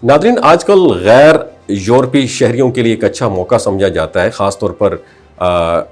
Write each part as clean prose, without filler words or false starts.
Nadreen, आजकल गैर यूरोपीय शहरियों के लिए एक अच्छा मौका समझा जाता है, ख़ास तौर पर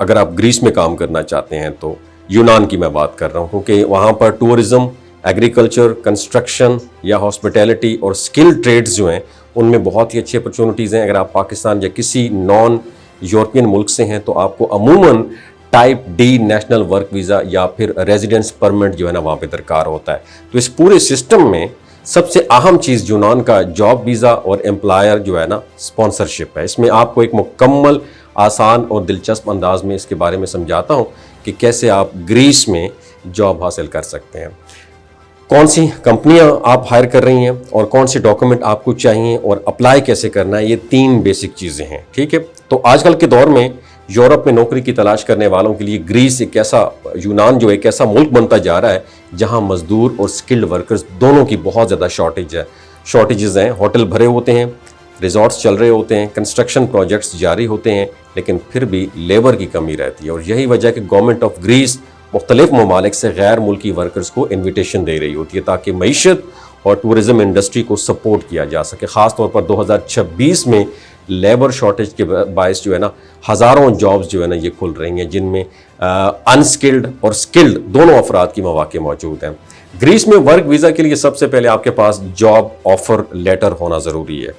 अगर आप ग्रीस में काम करना चाहते हैं तो यूनान की मैं बात कर रहा हूँ, क्योंकि वहाँ पर टूरिज़्म, एग्रीकल्चर, कंस्ट्रक्शन या हॉस्पिटैलिटी और स्किल ट्रेड्स जो हैं उनमें बहुत ही अच्छी अपॉर्चुनिटीज़ हैं। अगर आप पाकिस्तान या किसी नॉन यूरोपियन मुल्क से हैं तो आपको अमूमन type D national work visa या फिर रेजिडेंस परमिट जो है ना वहाँ पे दरकार होता है। तो इस पूरे सिस्टम में सबसे अहम चीज़ यूनान का जॉब वीज़ा और एम्प्लॉयर जो है ना स्पॉन्सरशिप है। इसमें आपको एक मुकम्मल, आसान और दिलचस्प अंदाज में इसके बारे में समझाता हूँ कि कैसे आप ग्रीस में जॉब हासिल कर सकते हैं, कौन सी कंपनियां आप हायर कर रही हैं और कौन से डॉक्यूमेंट आपको चाहिए और अप्लाई कैसे करना है। ये 3 बेसिक चीज़ें हैं, ठीक है। तो आजकल के दौर में यूरोप में नौकरी की तलाश करने वालों के लिए ग्रीस एक ऐसा, यूनान जो एक ऐसा मुल्क बनता जा रहा है जहां मजदूर और स्किल्ड वर्कर्स दोनों की बहुत ज़्यादा शॉर्टेजेस हैं। होटल भरे होते हैं, रिजॉर्ट्स चल रहे होते हैं, कंस्ट्रक्शन प्रोजेक्ट्स जारी होते हैं, लेकिन फिर भी लेबर की कमी रहती है। और यही वजह है कि गवर्नमेंट ऑफ ग्रीस मुख्तलिफ ममालिक से गैर मुल्की वर्कर्स को इन्विटेशन दे रही होती है ताकि मईशत और टूरिज़्म इंडस्ट्री को सपोर्ट किया जा सके। ख़ास तौर पर 2026 में लेबर शॉर्टेज के बायस जो है ना हज़ारों जॉब्स जो है ना ये खुल रही हैं, जिनमें अनस्किल्ड और स्किल्ड दोनों अफराद की मौके मौजूद हैं। ग्रीस में वर्क वीज़ा के लिए सबसे पहले आपके पास जॉब ऑफ़र लेटर होना ज़रूरी है,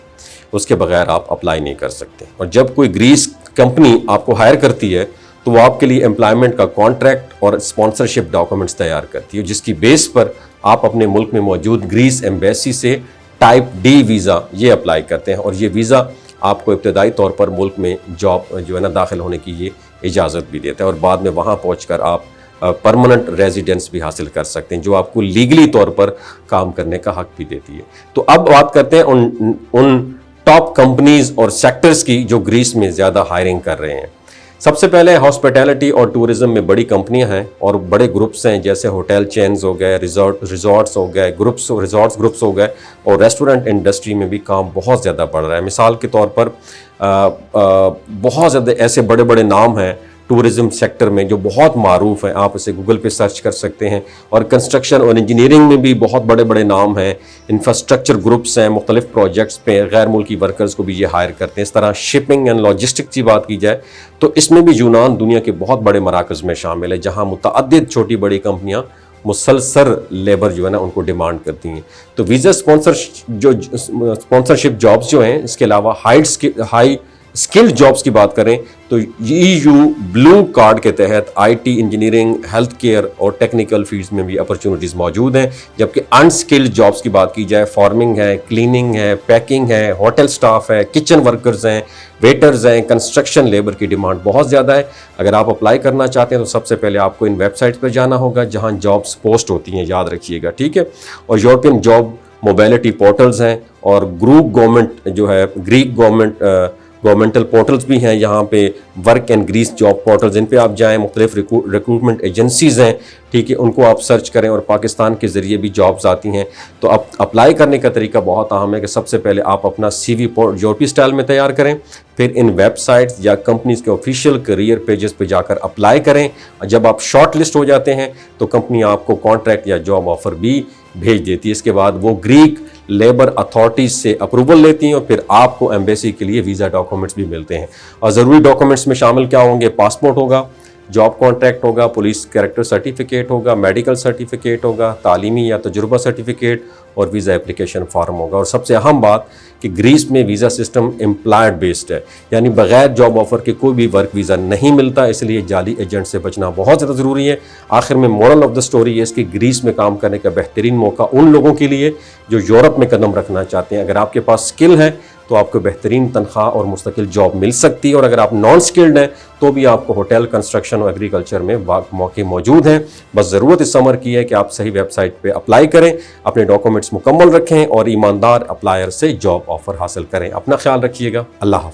उसके बगैर आप अप्लाई नहीं कर सकते। और जब कोई ग्रीस कंपनी आपको हायर करती है तो वो आपके लिए एम्प्लॉयमेंट का कॉन्ट्रैक्ट और स्पॉन्सरशिप डॉक्यूमेंट्स तैयार करती है, जिसकी बेस पर आप अपने मुल्क में मौजूद ग्रीस एम्बेसी से टाइप डी वीज़ा ये अप्लाई करते हैं। और ये वीज़ा आपको इब्तदाई तौर पर मुल्क में जॉब जो है ना दाखिल होने की ये इजाज़त भी देता है और बाद में वहाँ पहुँचकर आप परमानेंट रेजिडेंस भी हासिल कर सकते हैं, जो आपको लीगली तौर पर काम करने का हक भी देती है। तो अब बात करते हैं उन टॉप कंपनीज़ और सेक्टर्स की जो ग्रीस में ज़्यादा हायरिंग कर रहे हैं। सबसे पहले हॉस्पिटैलिटी और टूरिज़्म में बड़ी कंपनियां हैं और बड़े ग्रुप्स हैं, जैसे होटल चेन्स हो गए, रिजॉर्ट्स हो गए, रिजॉर्ट्स ग्रुप्स हो गए, और रेस्टोरेंट इंडस्ट्री में भी काम बहुत ज़्यादा बढ़ रहा है। मिसाल के तौर पर बहुत ज़्यादा ऐसे बड़े बड़े नाम हैं टूरिज़्म सेक्टर में जो बहुत मारूफ हैं, आप इसे गूगल पे सर्च कर सकते हैं। और कंस्ट्रक्शन और इंजीनियरिंग में भी बहुत बड़े बड़े नाम हैं, इंफ्रास्ट्रक्चर ग्रुप्स हैं, मुख्तलिफ प्रोजेक्ट्स पे गैर मुल्की वर्कर्स को भी ये हायर करते हैं। इस तरह शिपिंग एंड लॉजिस्टिक की बात की जाए तो इसमें भी यूनान दुनिया के बहुत बड़े मराकज़ में शामिल है, जहाँ मुतअद्दिद छोटी बड़ी कंपनियाँ मुसलसल लेबर जो है ना उनको डिमांड करती हैं। तो वीज़ा स्पॉन्सरशिप जॉब्स जो हैं, इसके अलावा हाई स्किल्ड जॉब्स की बात करें तो EU ब्लू कार्ड के तहत IT, इंजीनियरिंग, हेल्थ केयर और टेक्निकल फील्ड्स में भी अपॉर्चुनिटीज़ मौजूद हैं। जबकि अनस्किल्ड जॉब्स की बात की जाए, फार्मिंग है, क्लीनिंग है, पैकिंग है, होटल स्टाफ है, किचन वर्कर्स हैं, वेटर्स हैं, कंस्ट्रक्शन लेबर की डिमांड बहुत ज़्यादा है। अगर आप अप्लाई करना चाहते हैं तो सबसे पहले आपको इन वेबसाइट्स पर जाना होगा जहाँ जॉब्स पोस्ट होती हैं, याद रखिएगा, ठीक है। और यूरोपियन जॉब मोबिलिटी पोर्टल्स हैं और ग्रुप गवर्नमेंट जो है, ग्रीक गवर्नमेंटल पोर्टल्स भी हैं, यहाँ पे work and Greece job portals, इन पे आप जाएं। मुख्तलिफ रिक्रूटमेंट एजेंसीज़ हैं, ठीक है, उनको आप सर्च करें और पाकिस्तान के ज़रिए भी जॉब्स आती हैं। तो अब अप्लाई करने का तरीका बहुत अहम है कि सबसे पहले आप अपना CV यूरोपीय स्टाइल में तैयार करें, फिर इन वेबसाइट्स या कंपनीज़ के ऑफिशियल करियर पेजेस पे जाकर अप्लाई करें। जब आप शॉर्ट लिस्ट हो जाते हैं तो कंपनी आपको कॉन्ट्रैक्ट या जॉब ऑफ़र भी भेज देती है। इसके बाद वो ग्रीक लेबर अथॉरिटीज़ से अप्रूवल लेती हैं और फिर आपको एम्बेसी के लिए वीज़ा डॉक्यूमेंट्स भी मिलते हैं। और ज़रूरी डॉक्यूमेंट्स में शामिल क्या होंगे? पासपोर्ट होगा, जॉब कॉन्ट्रैक्ट होगा, पुलिस कैरेक्टर सर्टिफिकेट होगा, मेडिकल सर्टिफिकेट होगा, तालीमी या तजुर्बा सर्टिफिकेट और वीज़ा एप्लीकेशन फॉर्म होगा। और सबसे अहम बात कि ग्रीस में वीज़ा सिस्टम एम्प्लॉयड बेस्ड है, यानी बगैर जॉब ऑफ़र के कोई भी वर्क वीज़ा नहीं मिलता, इसलिए जाली एजेंट से बचना बहुत ज़्यादा ज़रूरी है। आखिर में मोरल ऑफ द स्टोरी है इसकी, ग्रीस में काम करने का बेहतरीन मौका उन लोगों के लिए जो यूरोप में कदम रखना चाहते हैं। अगर आपके पास स्किल है तो आपको बेहतरीन तनख्वाह और मुस्तकिल जॉब मिल सकती है, और अगर आप नॉन स्किल्ड हैं तो भी आपको होटल, कंस्ट्रक्शन और एग्रीकल्चर में मौके मौजूद हैं। बस ज़रूरत इस अमर की है कि आप सही वेबसाइट पे अप्लाई करें, अपने डॉक्यूमेंट्स मुकम्मल रखें और ईमानदार अप्लायर से जॉब ऑफ़र हासिल करें। अपना ख्याल रखिएगा। अल्लाह हाफ़िज़।